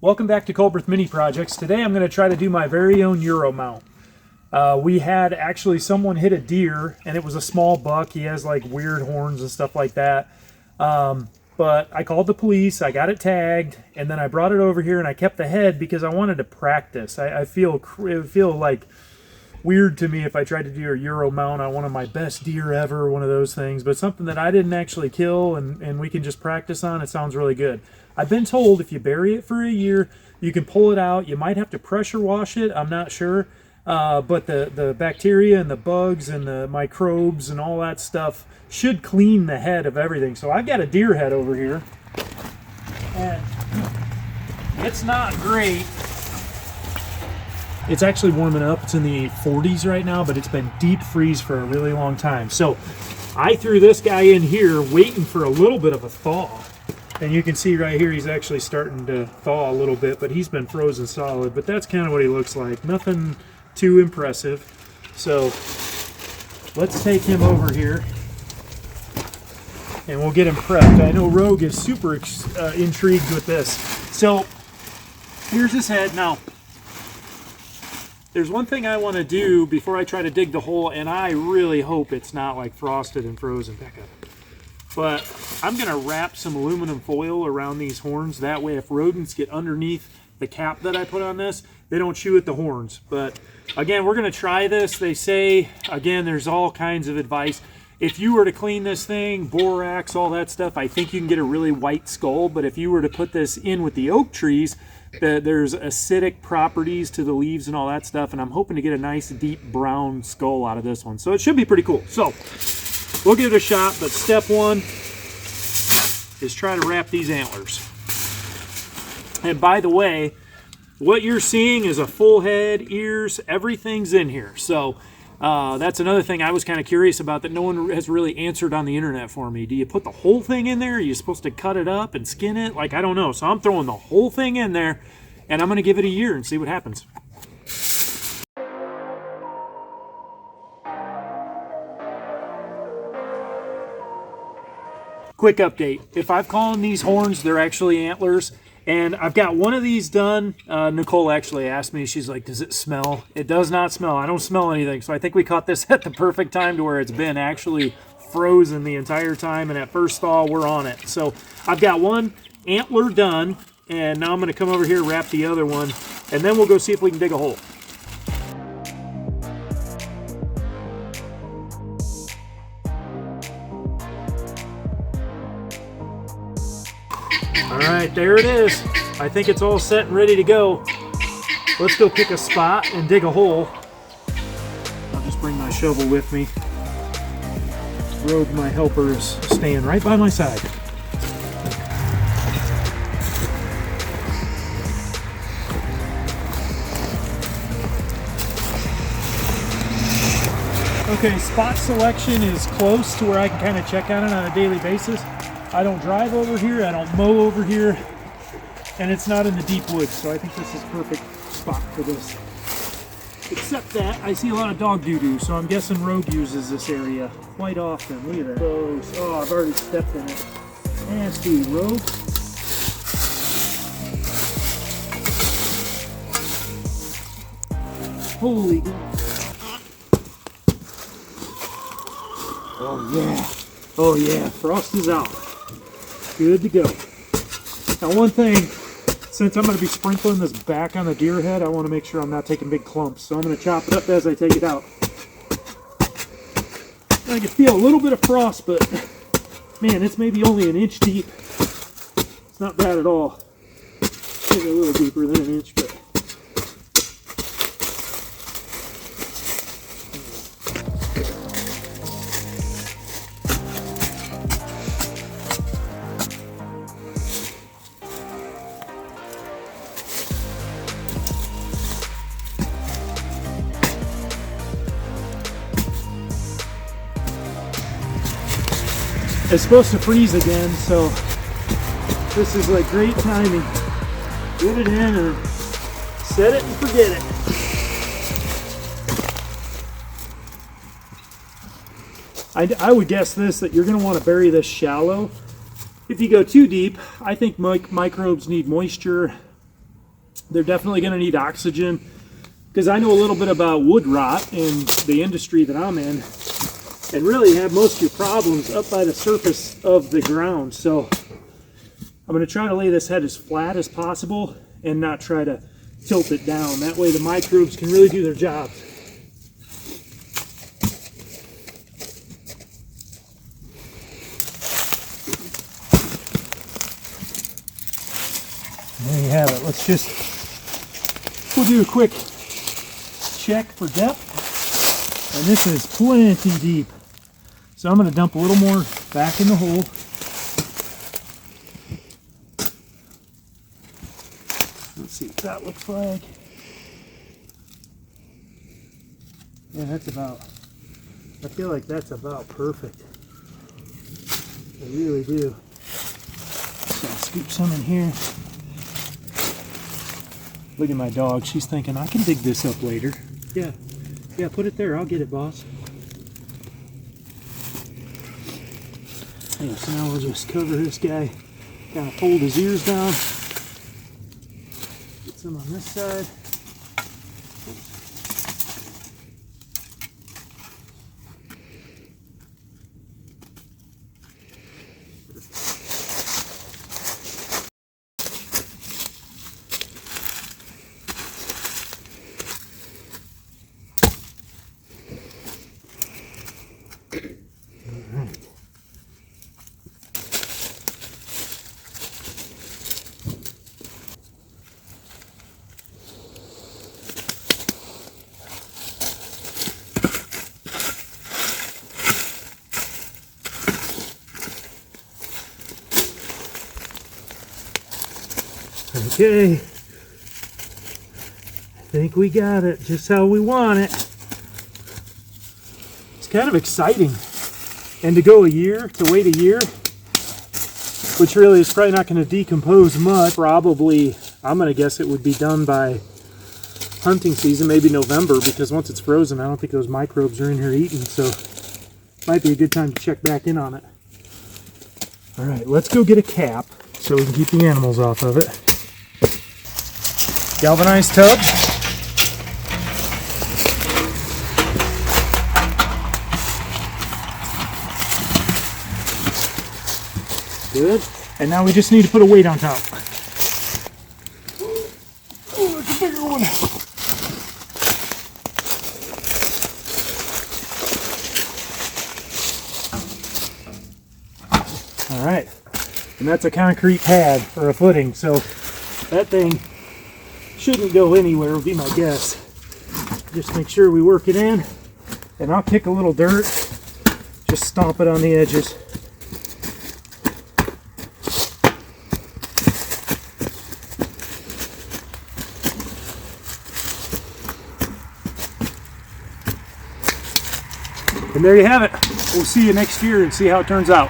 Welcome back to Colbert Mini Projects. Today I'm going to try to do my very own Euro mount. We had actually someone hit a deer, and it was a small buck. He has like weird horns and stuff like that. But I called the police, I got it tagged, and then I brought it over here and I kept the head because I wanted to practice. I feel it would feel like weird to me if I tried to do a Euro mount on one of my best deer ever, one of those things, but something that I didn't actually kill and we can just practice on. It sounds really good. I've been told if you bury it for a year, you can pull it out. You might have to pressure wash it, I'm not sure, but the bacteria and the bugs and the microbes and all that stuff should clean the head of everything. So I've got a deer head over here, and it's not great. It's actually warming up. It's in the 40s right now, but it's been deep freeze for a really long time. So I threw this guy in here waiting for a little bit of a thaw. And you can see right here he's actually starting to thaw a little bit, but he's been frozen solid. But that's kind of what he looks like. Nothing too impressive. So let's take him over here and we'll get him prepped. I know Rogue is super intrigued with this. So here's his head. Now, there's one thing I want to do before I try to dig the hole, and I really hope it's not like frosted and frozen. Back up. But I'm going to wrap some aluminum foil around these horns. That way if rodents get underneath the cap that I put on this, they don't chew at the horns. But again, we're going to try this. They say, again, there's all kinds of advice. If you were to clean this thing, borax, all that stuff, I think you can get a really white skull. But if you were to put this in with the oak trees, there's acidic properties to the leaves and all that stuff, and I'm hoping to get a nice deep brown skull out of this one. So it should be pretty cool. So we'll give it a shot, but step one is try to wrap these antlers. And by the way, what you're seeing is a full head, ears, everything's in here. So that's another thing I was kind of curious about that no one has really answered on the internet for me. Do you put the whole thing in there? Are you supposed to cut it up and skin it? Like, I don't know. So I'm throwing the whole thing in there, and I'm going to give it a year and see what happens. Quick update. If I've called these horns, they're actually antlers. And I've got one of these done. Nicole actually asked me, she's like, does it smell? It does not smell. I don't smell anything. So I think we caught this at the perfect time to where it's been actually frozen the entire time. And at first thaw, we're on it. So I've got one antler done. And now I'm going to come over here, wrap the other one. And then we'll go see if we can dig a hole. All right, there it is. I think it's all set and ready to go. Let's go pick a spot and dig a hole. I'll just bring my shovel with me. Rogue, my helper, is staying right by my side. Okay, spot selection is close to where I can kind of check on it on a daily basis. I don't drive over here, I don't mow over here, and it's not in the deep woods, so I think this is a perfect spot for this. Except that I see a lot of dog doo-doo, so I'm guessing Rogue uses this area quite often. Look at that. Oh, I've already stepped in it. Nasty, Rogue. Holy God. Oh yeah. Oh yeah, frost is out. Good to go. Now one thing, since I'm going to be sprinkling this back on the deer head, I want to make sure I'm not taking big clumps. So I'm going to chop it up as I take it out. I can feel a little bit of frost, but man, it's maybe only an inch deep. It's not bad at all. Maybe a little deeper than an inch, but it's supposed to freeze again, so this is like great timing. Get it in and set it and forget it. I would guess this, that you're going to want to bury this shallow. If you go too deep, I think microbes need moisture They're definitely going to need oxygen, because I know a little bit about wood rot in the industry that I'm in, and really have most of your problems up by the surface of the ground. So I'm going to try to lay this head as flat as possible and not try to tilt it down. That way the microbes can really do their jobs. There you have it. We'll do a quick check for depth. And this is plenty deep. So I'm going to dump a little more back in the hole. Let's see what that looks like. Yeah, I feel like that's about perfect. I really do. So I'll scoop some in here. Look at my dog. She's thinking, I can dig this up later. Yeah, put it there. I'll get it, boss. Yeah, so now we'll just cover this guy. Kind of fold his ears down. Get some on this side. Okay, I think we got it just how we want it. It's kind of exciting. And to wait a year, which really is probably not going to decompose much. Probably, I'm going to guess it would be done by hunting season, maybe November, because once it's frozen, I don't think those microbes are in here eating, so might be a good time to check back in on it. All right, let's go get a cap so we can keep the animals off of it. Galvanized tub. Good. And now we just need to put a weight on top. Oh, that's a bigger one. All right. And that's a concrete pad for a footing, so that thing shouldn't go anywhere, would be my guess. Just make sure we work it in, and I'll kick a little dirt, just stomp it on the edges. And there you have it. We'll see you next year and see how it turns out.